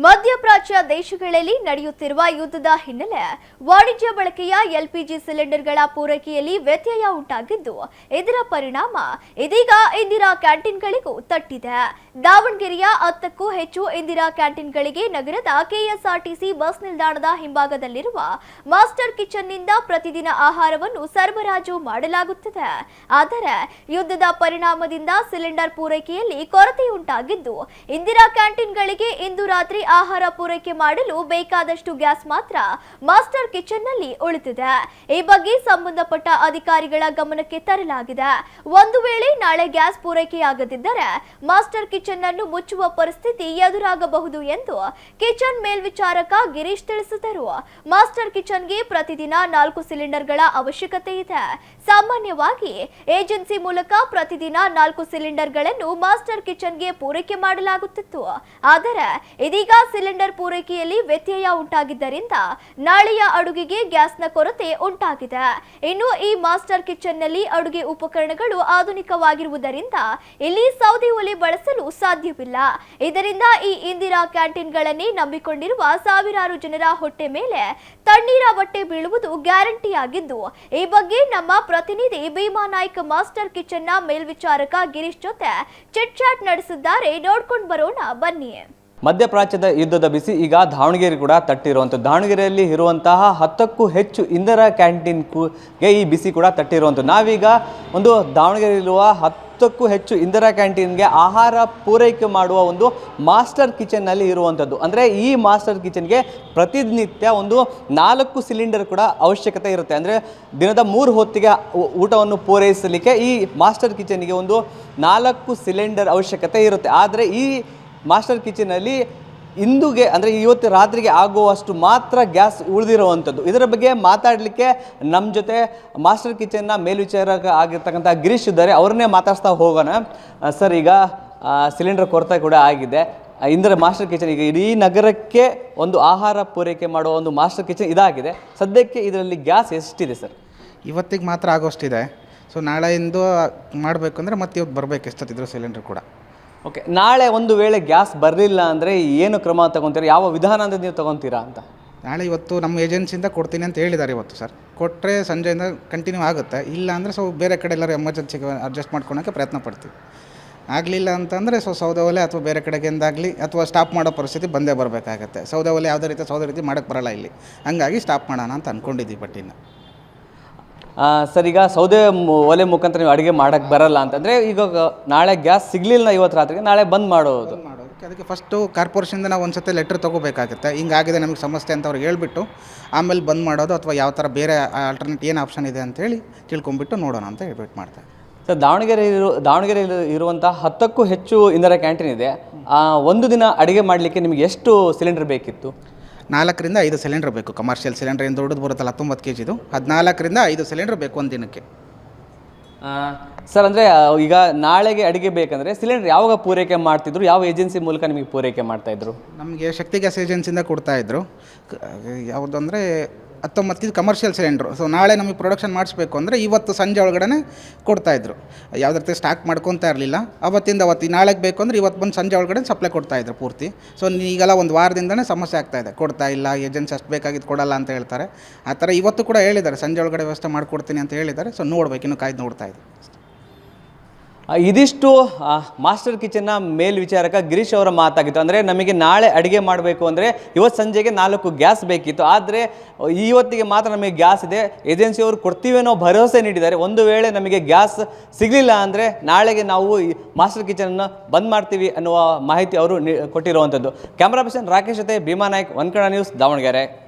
ಮಧ್ಯಪ್ರಾಚ್ಯ ದೇಶಗಳಲ್ಲಿ ನಡೆಯುತ್ತಿರುವ ಯುದ್ಧದ ಹಿನ್ನೆಲೆ ವಾಣಿಜ್ಯ ಬಳಕೆಯ ಎಲ್ಪಿಜಿ ಸಿಲಿಂಡರ್ಗಳ ಪೂರೈಕೆಯಲ್ಲಿ ವ್ಯತ್ಯಯ ಉಂಟಾಗಿದ್ದು, ಇದರ ಪರಿಣಾಮ ಇದೀಗ ಇಂದಿರಾ ಕ್ಯಾಂಟೀನ್ಗಳಿಗೂ ತಟ್ಟಿದೆ. ದಾವಣಗೆರೆಯ 10ಕ್ಕೂ ಹೆಚ್ಚು ಇಂದಿರಾ ಕ್ಯಾಂಟೀನ್ಗಳಿಗೆ ನಗರದ ಕೆಎಸ್ಆರ್ಟಿಸಿ ಬಸ್ ನಿಲ್ದಾಣದ ಹಿಂಭಾಗದಲ್ಲಿರುವ ಮಾಸ್ಟರ್ ಕಿಚನ್ನಿಂದ ಪ್ರತಿದಿನ ಆಹಾರವನ್ನು ಸರಬರಾಜು ಮಾಡಲಾಗುತ್ತದೆ. ಆದರೆ ಯುದ್ಧದ ಪರಿಣಾಮದಿಂದ ಸಿಲಿಂಡರ್ ಪೂರೈಕೆಯಲ್ಲಿ ಕೊರತೆಯುಂಟಾಗಿದ್ದು, ಇಂದಿರಾ ಕ್ಯಾಂಟೀನ್ಗಳಿಗೆ ಇಂದು ರಾತ್ರಿ ಆಹಾರ ಪೂರೈಕೆ ಮಾಡಲು ಬೇಕಾದಷ್ಟು ಗ್ಯಾಸ್ ಮಾತ್ರ ಮಾಸ್ಟರ್ ಕಿಚನ್ನಲ್ಲಿ ಉಳಿದಿದೆ. ಈ ಬಗ್ಗೆ ಸಂಬಂಧಪಟ್ಟ ಅಧಿಕಾರಿಗಳ ಗಮನಕ್ಕೆ ತರಲಾಗಿದೆ. ಒಂದು ವೇಳೆ ನಾಳೆ ಗ್ಯಾಸ್ ಪೂರೈಕೆಯಾಗದಿದ್ದರೆ ಮಾಸ್ಟರ್ ಕಿಚನ್ ಅನ್ನು ಮುಚ್ಚುವ ಪರಿಸ್ಥಿತಿ ಎದುರಾಗಬಹುದು ಎಂದು ಕಿಚನ್ ಮೇಲ್ವಿಚಾರಕ ಗಿರೀಶ್ ತಿಳಿಸಿದರು. ಮಾಸ್ಟರ್ ಕಿಚನ್ಗೆ ಪ್ರತಿದಿನ 4 ಸಿಲಿಂಡರ್ಗಳ ಅವಶ್ಯಕತೆ ಇದೆ. ಸಾಮಾನ್ಯವಾಗಿ ಏಜೆನ್ಸಿ ಮೂಲಕ ಪ್ರತಿದಿನ 4 ಸಿಲಿಂಡರ್ಗಳನ್ನು ಮಾಸ್ಟರ್ ಕಿಚನ್ಗೆ ಪೂರೈಕೆ ಮಾಡಲಾಗುತ್ತಿತ್ತು. ಆದರೆ ಇದೀಗ ಸಿಲಿಂಡರ್ ಪೂರೈಕೆಯಲ್ಲಿ ವ್ಯತ್ಯಯ ಉಂಟಾಗಿದ್ದರಿಂದ ನಾಳೆಯ ಅಡುಗೆಗೆ ಗ್ಯಾಸ್ನ ಕೊರತೆ ಉಂಟಾಗಿದೆ. ಇನ್ನು ಈ ಮಾಸ್ಟರ್ ಕಿಚನ್ನಲ್ಲಿ ಅಡುಗೆ ಉಪಕರಣಗಳು ಆಧುನಿಕವಾಗಿರುವುದರಿಂದ ಇಲ್ಲಿ ಸೌದೆ ಒಲೆ ಬಳಸಲು ಸಾಧ್ಯವಿಲ್ಲ. ಇದರಿಂದ ಈ ಇಂದಿರಾ ಕ್ಯಾಂಟೀನ್ಗಳನ್ನೇ ನಂಬಿಕೊಂಡಿರುವ ಸಾವಿರಾರು ಜನರ ಹೊಟ್ಟೆ ಮೇಲೆ ತಣ್ಣೀರ ಬಟ್ಟೆ ಬೀಳುವುದು ಗ್ಯಾರಂಟಿಯಾಗಿದ್ದು, ಈ ಬಗ್ಗೆ ನಮ್ಮ ಪ್ರತಿನಿಧಿ ಭೀಮಾ ನಾಯ್ಕ್ ಮಾಸ್ಟರ್ ಕಿಚನ್ನ ಮೇಲ್ವಿಚಾರಕ ಗಿರೀಶ್ ಜೊತೆ ಚಿಟ್ ಚಾಟ್ ನಡೆಸಿದ್ದಾರೆ. ನೋಡ್ಕೊಂಡು ಬರೋಣ ಬನ್ನಿ. ಮಧ್ಯಪ್ರಾಚ್ಯದ ಯುದ್ಧದ ಬಿಸಿ ಈಗ ದಾವಣಗೆರೆ ಕೂಡ ತಟ್ಟಿರುವಂಥದ್ದು. ದಾವಣಗೆರೆಯಲ್ಲಿ ಇರುವಂತಹ 10ಕ್ಕೂ ಹೆಚ್ಚು ಇಂದಿರಾ ಕ್ಯಾಂಟೀನ್ಗೆ ಈ ಬಿಸಿ ಕೂಡ ತಟ್ಟಿರುವಂಥದ್ದು. ನಾವೀಗ ಒಂದು ದಾವಣಗೆರೆಯಲ್ಲಿರುವ 10ಕ್ಕೂ ಹೆಚ್ಚು ಇಂದಿರಾ ಕ್ಯಾಂಟೀನ್ಗೆ ಆಹಾರ ಪೂರೈಕೆ ಮಾಡುವ ಒಂದು ಮಾಸ್ಟರ್ ಕಿಚನ್ನಲ್ಲಿ ಇರುವಂಥದ್ದು. ಅಂದರೆ ಈ ಮಾಸ್ಟರ್ ಕಿಚನ್ಗೆ ಪ್ರತಿನಿತ್ಯ ಒಂದು 4 ಸಿಲಿಂಡರ್ ಕೂಡ ಅವಶ್ಯಕತೆ ಇರುತ್ತೆ. ಅಂದರೆ ದಿನದ 3 ಹೊತ್ತಿಗೆ ಊಟವನ್ನು ಪೂರೈಸಲಿಕ್ಕೆ ಈ ಮಾಸ್ಟರ್ ಕಿಚನ್ಗೆ ಒಂದು 4 ಸಿಲಿಂಡರ್ ಅವಶ್ಯಕತೆ ಇರುತ್ತೆ. ಆದರೆ ಈ ಮಾಸ್ಟರ್ ಕಿಚನಲ್ಲಿ ಇಂದುಗೆ ಅಂದರೆ ಇವತ್ತು ರಾತ್ರಿಗೆ ಆಗುವಷ್ಟು ಮಾತ್ರ ಗ್ಯಾಸ್ ಉಳಿದಿರುವಂಥದ್ದು. ಇದರ ಬಗ್ಗೆ ಮಾತಾಡಲಿಕ್ಕೆ ನಮ್ಮ ಜೊತೆ ಮಾಸ್ಟರ್ ಕಿಚನ್ನ ಮೇಲ್ವಿಚಾರಕ ಆಗಿರ್ತಕ್ಕಂಥ ಗಿರೀಶ್ ಇದ್ದಾರೆ. ಅವ್ರನ್ನೇ ಮಾತಾಡ್ಸ್ತಾ ಹೋಗೋಣ. ಸರ್, ಈಗ ಸಿಲಿಂಡರ್ ಕೊರತೆ ಕೂಡ ಆಗಿದೆ. ಇಂದಿರಾ ಮಾಸ್ಟರ್ ಕಿಚನ್ ಈಗ ಇಡೀ ನಗರಕ್ಕೆ ಒಂದು ಆಹಾರ ಪೂರೈಕೆ ಮಾಡುವ ಒಂದು ಮಾಸ್ಟರ್ ಕಿಚನ್ ಇದಾಗಿದೆ. ಸದ್ಯಕ್ಕೆ ಇದರಲ್ಲಿ ಗ್ಯಾಸ್ ಎಷ್ಟಿದೆ ಸರ್? ಇವತ್ತಿಗೆ ಮಾತ್ರ ಆಗೋಷ್ಟಿದೆ. ಸೊ ನಾಳೆಯಿಂದ ಮಾಡಬೇಕು ಅಂದರೆ ಮತ್ತೆ ಇವತ್ತು ಬರಬೇಕು ಎಷ್ಟೊತ್ತಿದ್ರು ಸಿಲಿಂಡರ್ ಕೂಡ. ಓಕೆ, ನಾಳೆ ಒಂದು ವೇಳೆ ಗ್ಯಾಸ್ ಬರಲಿಲ್ಲ ಅಂದರೆ ಏನು ಕ್ರಮ ತಗೊತೀರಾ? ಯಾವ ವಿಧಾನದಿಂದ ನೀವು ತಗೊತೀರಾ ಅಂತ? ನಾಳೆ ಇವತ್ತು ನಮ್ಮ ಏಜೆನ್ಸಿಯಿಂದ ಕೊಡ್ತೀನಿ ಅಂತ ಹೇಳಿದ್ದಾರೆ ಇವತ್ತು ಸರ್. ಕೊಟ್ಟರೆ ಸಂಜೆಯಿಂದ ಕಂಟಿನ್ಯೂ ಆಗುತ್ತೆ. ಇಲ್ಲ ಅಂದರೆ ಬೇರೆ ಕಡೆ ಎಲ್ಲರೂ ಎಮರ್ಜೆನ್ಸಿಗೆ ಅಡ್ಜಸ್ಟ್ ಮಾಡ್ಕೊಳೋಕ್ಕೆ ಪ್ರಯತ್ನ ಪಡ್ತೀವಿ. ಆಗಲಿಲ್ಲ ಅಂತಂದರೆ ಸೌದೆ ಒಲೆ ಅಥವಾ ಬೇರೆ ಕಡೆಗಿಂದಾಗಲಿ ಅಥವಾ ಸ್ಟಾಪ್ ಮಾಡೋ ಪರಿಸ್ಥಿತಿ ಬಂದೇ ಬರಬೇಕಾಗತ್ತೆ. ಸೌದೆ ಒಲೆ ಯಾವುದೇ ರೀತಿ ಮಾಡೋಕ್ಕೆ ಬರೋಲ್ಲ ಇಲ್ಲಿ. ಹಂಗಾಗಿ ಸ್ಟಾಪ್ ಮಾಡೋಣ ಅಂತ ಅಂದ್ಕೊಂಡಿದ್ದೀವಿ. ಬಟ್ ಇನ್ನು ಸರ್, ಈಗ ಸೌದೆ ಒಲೆ ಮುಖಾಂತರ ನೀವು ಅಡುಗೆ ಮಾಡೋಕ್ಕೆ ಬರಲ್ಲ ಅಂತಂದರೆ ಈಗ ನಾಳೆ ಗ್ಯಾಸ್ ಸಿಗಲಿಲ್ಲ ಇವತ್ತು ರಾತ್ರಿಗೆ, ನಾಳೆ ಬಂದ್ ಮಾಡೋದು. ಅದಕ್ಕೆ ಫಸ್ಟು ಕಾರ್ಪೊರೇಷನಿಂದ ನಾವು ಒಂದು ಸತಿ ಲೆಟ್ರ್ ತೊಗೋಬೇಕಾಗುತ್ತೆ. ಹಿಂಗಾಗಿದೆ ನಮಗೆ ಸಮಸ್ಯೆ ಅಂತ ಅವ್ರಿಗೆ ಹೇಳ್ಬಿಟ್ಟು ಆಮೇಲೆ ಬಂದ್ ಮಾಡೋದು ಅಥವಾ ಯಾವ ಥರ ಬೇರೆ ಆಲ್ಟರ್ನೇಟ್ ಏನು ಆಪ್ಷನ್ ಇದೆ ಅಂತೇಳಿ ತಿಳ್ಕೊಂಬಿಟ್ಟು ನೋಡೋಣ ಅಂತ ಹೇಳ್ಬಿಟ್ಟು ಮಾಡ್ತಾರೆ. ಸರ್, ದಾವಣಗೆರೆಯಲ್ಲಿ ಇರುವಂಥ 10ಕ್ಕೂ ಹೆಚ್ಚು ಇಂದಿರಾ ಕ್ಯಾಂಟೀನ್ ಇದೆ. ಒಂದು ದಿನ ಅಡುಗೆ ಮಾಡಲಿಕ್ಕೆ ನಿಮಗೆ ಎಷ್ಟು ಸಿಲಿಂಡರ್ ಬೇಕಿತ್ತು? 4ರಿಂದ 5 ಸಿಲಿಂಡರ್ ಬೇಕು. ಕಮರ್ಷಿಯಲ್ ಸಿಲಿಂಡರ್ ಏನು ದೊಡ್ಡದು ಬರುತ್ತಲ್ಲ 19 kgದು, 14ರಿಂದ 5 ಸಿಲಿಂಡರ್ ಬೇಕು ಒಂದು ದಿನಕ್ಕೆ. ಸರ್, ಅಂದರೆ ಈಗ ನಾಳೆಗೆ ಅಡುಗೆ ಬೇಕಂದರೆ ಸಿಲಿಂಡರ್ ಯಾವಾಗ ಪೂರೈಕೆ ಮಾಡ್ತಿದ್ರು? ಯಾವ ಏಜೆನ್ಸಿ ಮೂಲಕ ನಿಮಗೆ ಪೂರೈಕೆ ಮಾಡ್ತಾಯಿದ್ರು? ನಮಗೆ ಶಕ್ತಿ ಗ್ಯಾಸ್ ಏಜೆನ್ಸಿಯಿಂದ ಕೊಡ್ತಾಯಿದ್ರು. ಯಾವುದಂದರೆ 19 commercial cylinder. ಸೊ ನಾಳೆ ನಮಗೆ ಪ್ರೊಡಕ್ಷನ್ ಮಾಡಿಸ್ಬೇಕು ಅಂದರೆ ಇವತ್ತು ಸಂಜೆ ಒಳಗಡೆ ಕೊಡ್ತಾಯಿದ್ರು. ಯಾವುದೇ ರೀತಿ ಸ್ಟಾಕ್ ಮಾಡ್ಕೊತಾ ಇರಲಿಲ್ಲ. ಅವತ್ತಿಂದ ನಾಳೆಗೆ ಬೇಕು ಅಂದರೆ ಇವತ್ತು ಬಂದು ಸಂಜೆ ಒಳಗಡೆ ಸಪ್ಲೈ ಕೊಡ್ತಾಯಿದ್ರು ಪೂರ್ತಿ. ಸೊ ಈಗೆಲ್ಲ ಒಂದು ವಾರದಿಂದನೇ ಸಮಸ್ಯೆ ಆಗ್ತಾಯಿದೆ. ಕೊಡ್ತಾ ಇಲ್ಲ, ಏಜೆನ್ಸಿ ಅಷ್ಟು ಬೇಕಾಗಿದ್ದು ಕೊಡಲ್ಲ ಅಂತ ಹೇಳ್ತಾರೆ. ಆ ಥರ ಇವತ್ತು ಕೂಡ ಹೇಳಿದ್ದಾರೆ, ಸಂಜೆ ಒಳಗಡೆ ವ್ಯವಸ್ಥೆ ಮಾಡಿಕೊಡ್ತೀನಿ ಅಂತ ಹೇಳಿದ್ದಾರೆ. ಸೊ ನೋಡ್ಬೇಕು, ಇನ್ನು ಕಾಯ್ದು ನೋಡ್ತಾ ಇದ್ದೀವಿ. ಇದಿಷ್ಟು ಮಾಸ್ಟರ್ ಕಿಚನ್ನ ಮೇಲ್ವಿಚಾರಕ ಗಿರೀಶ್ ಅವರ ಮಾತಾಗಿತ್ತು. ಅಂದರೆ ನಮಗೆ ನಾಳೆ ಅಡುಗೆ ಮಾಡಬೇಕು ಅಂದರೆ ಇವತ್ತು ಸಂಜೆಗೆ 4 ಗ್ಯಾಸ್ ಬೇಕಿತ್ತು. ಆದರೆ ಇವತ್ತಿಗೆ ಮಾತ್ರ ನಮಗೆ ಗ್ಯಾಸ್ ಇದೆ, ಏಜೆನ್ಸಿಯವರು ಕೊಡ್ತೀವಿ ಅನ್ನೋ ಭರವಸೆ ನೀಡಿದ್ದಾರೆ. ಒಂದು ವೇಳೆ ನಮಗೆ ಗ್ಯಾಸ್ ಸಿಗಲಿಲ್ಲ ಅಂದರೆ ನಾಳೆಗೆ ನಾವು ಮಾಸ್ಟರ್ ಕಿಚನನ್ನು ಬಂದ್ ಮಾಡ್ತೀವಿ ಅನ್ನುವ ಮಾಹಿತಿ ಅವರು ಕೊಟ್ಟಿರುವಂಥದ್ದು. ಕ್ಯಾಮ್ರಾ ಪರ್ಸನ್ ರಾಕೇಶ್ ಜೊತೆ ಭೀಮಾ ನಾಯ್ಕ್, ಒನ್ ಕನ್ನಡ ನ್ಯೂಸ್, ದಾವಣಗೆರೆ.